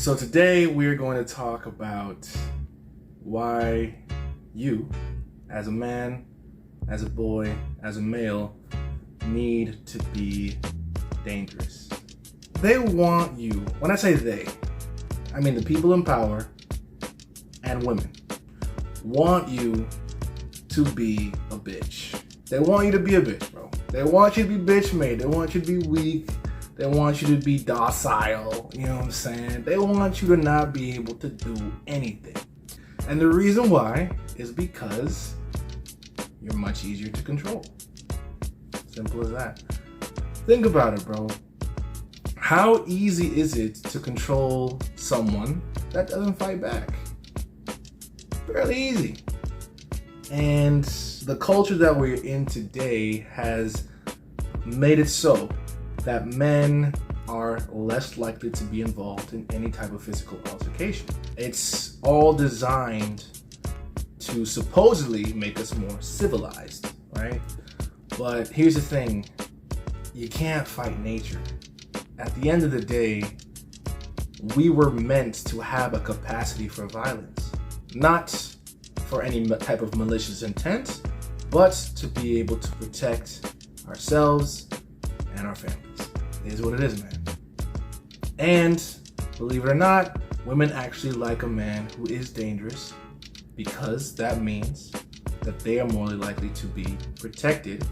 So today we're going to talk about why you, as a man, as a boy, as a male, need to be dangerous. They want you, when I say they, I mean the people in power and women, want you to be a bitch. They want you to be a bitch, bro. They want you to be bitch made. They want you to be weak. They want you to be docile, you know what I'm saying? They want you to not be able to do anything. And the reason why is because you're much easier to control. Simple as that. Think about it, bro. How easy is it to control someone that doesn't fight back? Fairly easy. And the culture that we're in today has made it so that men are less likely to be involved in any type of physical altercation. It's all designed to supposedly make us more civilized, right? But here's the thing, you can't fight nature. At the end of the day, we were meant to have a capacity for violence, not for any type of malicious intent, but to be able to protect ourselves and our families. It is what it is, man. And believe it or not, women actually like a man who is dangerous because that means that they are more likely to be protected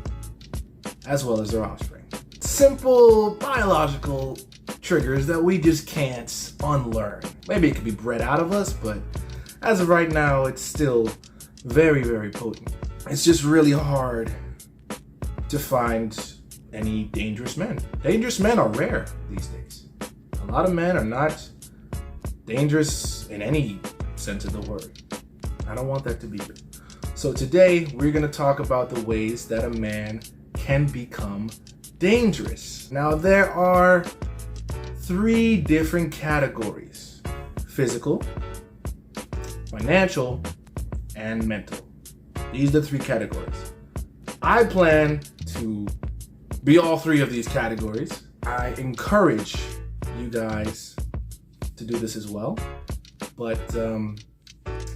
as well as their offspring. Simple biological triggers that we just can't unlearn. Maybe it could be bred out of us, but as of right now, it's still very, very potent. It's just really hard to find any dangerous men. Dangerous men are rare these days. A lot of men are not dangerous in any sense of the word. I don't want that to be true. So today we're going to talk about the ways that a man can become dangerous. Now there are 3 different categories: physical, financial, and mental. These are the 3 categories. I plan to be all 3 of these categories. I encourage you guys to do this as well. But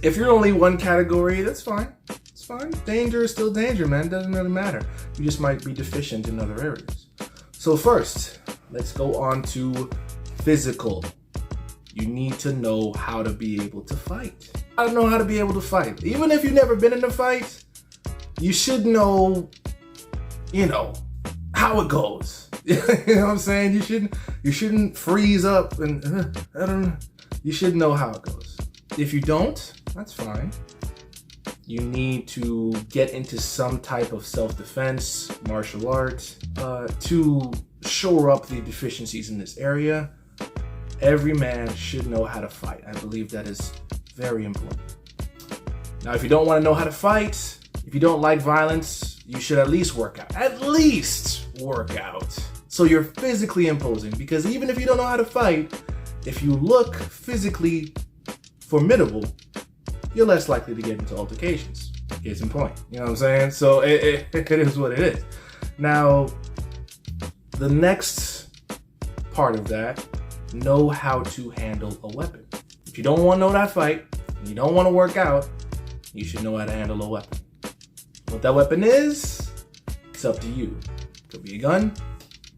if you're only one category, that's fine. It's fine. Danger is still danger, man. It doesn't really matter. You just might be deficient in other areas. So first, let's go on to physical. You need to know how to be able to fight. I don't know how to be able to fight. Even if you've never been in a fight, you should know, how it goes. You know what I'm saying? You shouldn't freeze up and I don't know. You should know how it goes. If you don't, that's fine. You need to get into some type of self-defense, martial arts, to shore up the deficiencies in this area. Every man should know how to fight. I believe that is very important. Now, if you don't want to know how to fight, if you don't like violence, you should at least work out. At least work out. So you're physically imposing, because even if you don't know how to fight, if you look physically formidable, you're less likely to get into altercations. Case in point. You know what I'm saying? So it is what it is. Now, the next part of that, know how to handle a weapon. If you don't want to know how to fight, and you don't want to work out, you should know how to handle a weapon. What that weapon is, it's up to you. Could be a gun,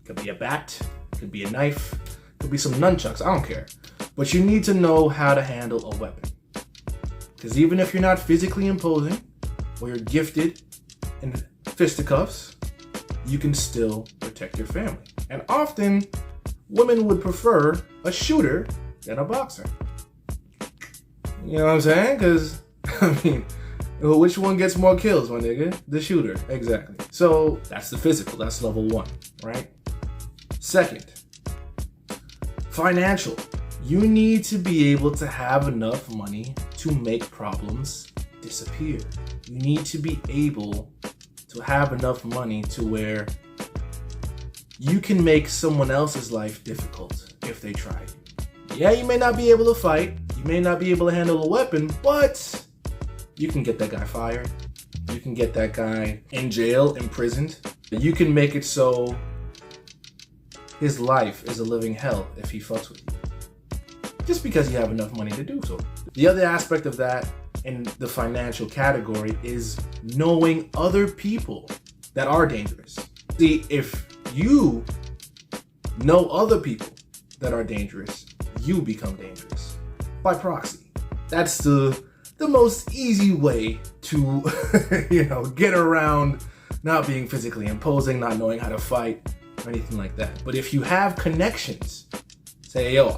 could be a bat, could be a knife, could be some nunchucks, I don't care. But you need to know how to handle a weapon. Because even if you're not physically imposing, or you're gifted in fisticuffs, you can still protect your family. And often, women would prefer a shooter than a boxer. You know what I'm saying? Because, which one gets more kills, my nigga? The shooter, exactly. So that's the physical, that's level 1, right? Second, financial. You need to be able to have enough money to make problems disappear. You need to be able to have enough money to where you can make someone else's life difficult if they try. Yeah, you may not be able to fight, you may not be able to handle a weapon, but you can get that guy fired. You can get that guy in jail, imprisoned. You can make it so his life is a living hell if he fucks with you. just because you have enough money to do so. The other aspect of that in the financial category is knowing other people that are dangerous. See, if you know other people that are dangerous, you become dangerous by proxy. That's the most easy way to get around not being physically imposing, not knowing how to fight, or anything like that. But if you have connections, say, yo,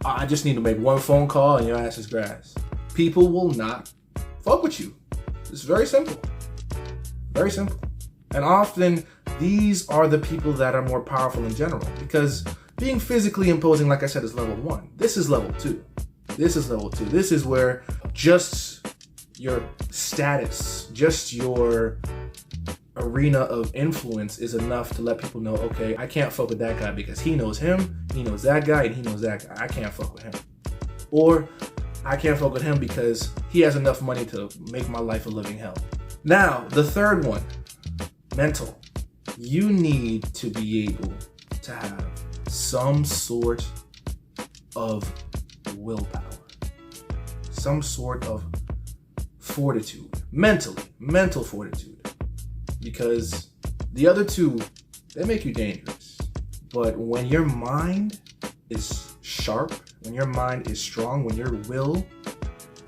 I just need to make one phone call and your ass is grass. People will not fuck with you. It's very simple. Very simple. And often, these are the people that are more powerful in general, because being physically imposing, like I said, is level 1. This is level 2. This is level 2. This is where just your status, just your arena of influence is enough to let people know, okay, I can't fuck with that guy because he knows him, he knows that guy, and he knows that guy. I can't fuck with him. Or I can't fuck with him because he has enough money to make my life a living hell. Now, the third one, mental. You need to be able to have some sort of willpower, some sort of fortitude, mental fortitude. Because the other two, they make you dangerous. But when your mind is sharp, when your mind is strong, when your will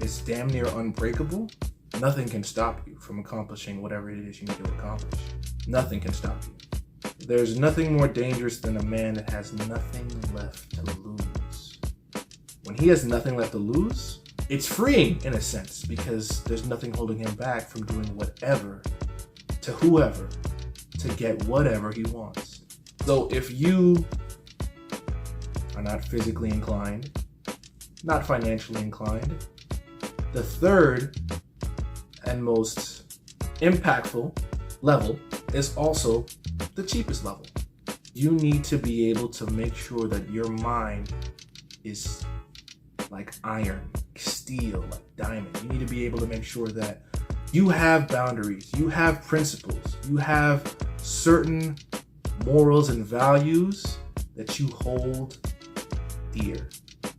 is damn near unbreakable, nothing can stop you from accomplishing whatever it is you need to accomplish. Nothing can stop you. There's nothing more dangerous than a man that has nothing left to lose. When he has nothing left to lose, it's freeing in a sense, because there's nothing holding him back from doing whatever to whoever to get whatever he wants. So if you are not physically inclined, not financially inclined, the third and most impactful level is also the cheapest level. You need to be able to make sure that your mind is like iron, steel, like diamond. You need to be able to make sure that you have boundaries, you have principles, you have certain morals and values that you hold dear.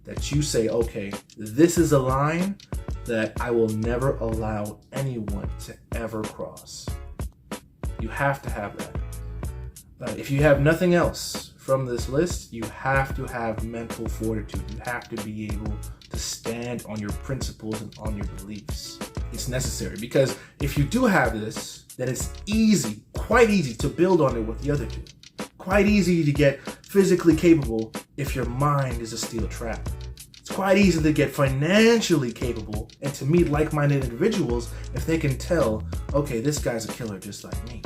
That you say, okay, this is a line that I will never allow anyone to ever cross. You have to have that. If you have nothing else from this list, you have to have mental fortitude. You have to be able to stand on your principles and on your beliefs. It's necessary, because if you do have this, then it's easy, quite easy to build on it with the other two. Quite easy to get physically capable if your mind is a steel trap. It's quite easy to get financially capable and to meet like-minded individuals if they can tell, okay, this guy's a killer just like me.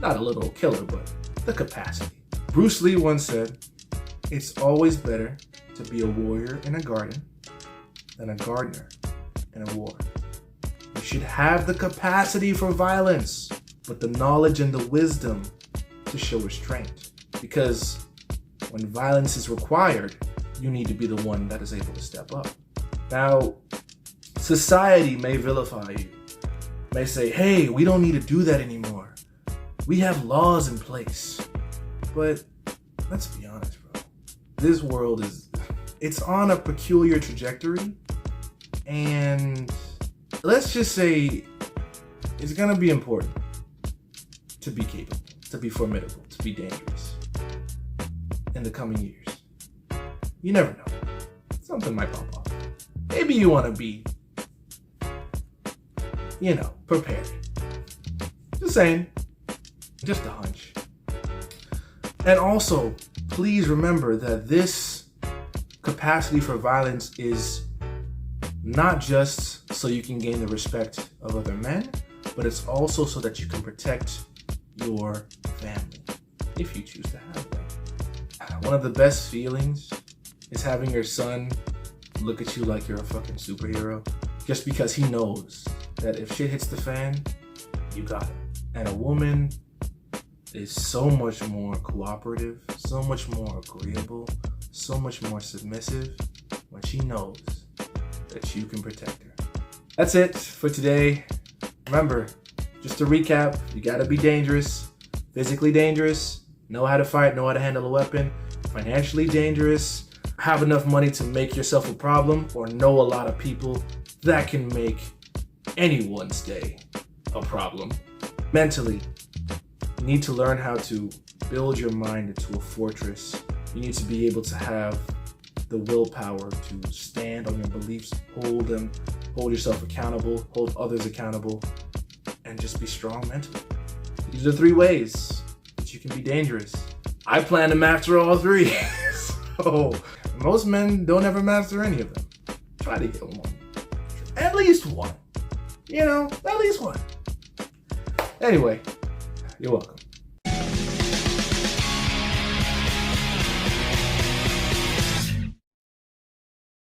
Not a little killer, but the capacity. Bruce Lee once said, it's always better to be a warrior in a garden than a gardener in a war. You should have the capacity for violence, but the knowledge and the wisdom to show restraint. Because when violence is required, you need to be the one that is able to step up. Now, society may vilify you, may say, hey, we don't need to do that anymore. We have laws in place. But let's be honest, bro. This world it's on a peculiar trajectory, and let's just say it's gonna be important to be capable, to be formidable, to be dangerous in the coming years. You never know. Something might pop off. Maybe you want to be, prepared. Just saying. Just a hunch. And also, please remember that this capacity for violence is not just so you can gain the respect of other men, but it's also so that you can protect your family, if you choose to have them. One of the best feelings is having your son look at you like you're a fucking superhero, just because he knows that if shit hits the fan, you got it. And a woman is so much more cooperative, so much more agreeable, so much more submissive when she knows that you can protect her. That's it for today. Remember, just to recap, you gotta be dangerous, physically dangerous, know how to fight, know how to handle a weapon, financially dangerous, have enough money to make yourself a problem, or know a lot of people that can make anyone's day a problem. Mentally, you need to learn how to build your mind into a fortress. You need to be able to have the willpower to stand on your beliefs, hold yourself accountable, hold others accountable, and just be strong mentally. These are 3 ways that you can be dangerous. I plan to master all 3. So most men don't ever master any of them. Try to get one. At least one. At least one. Anyway, you're welcome.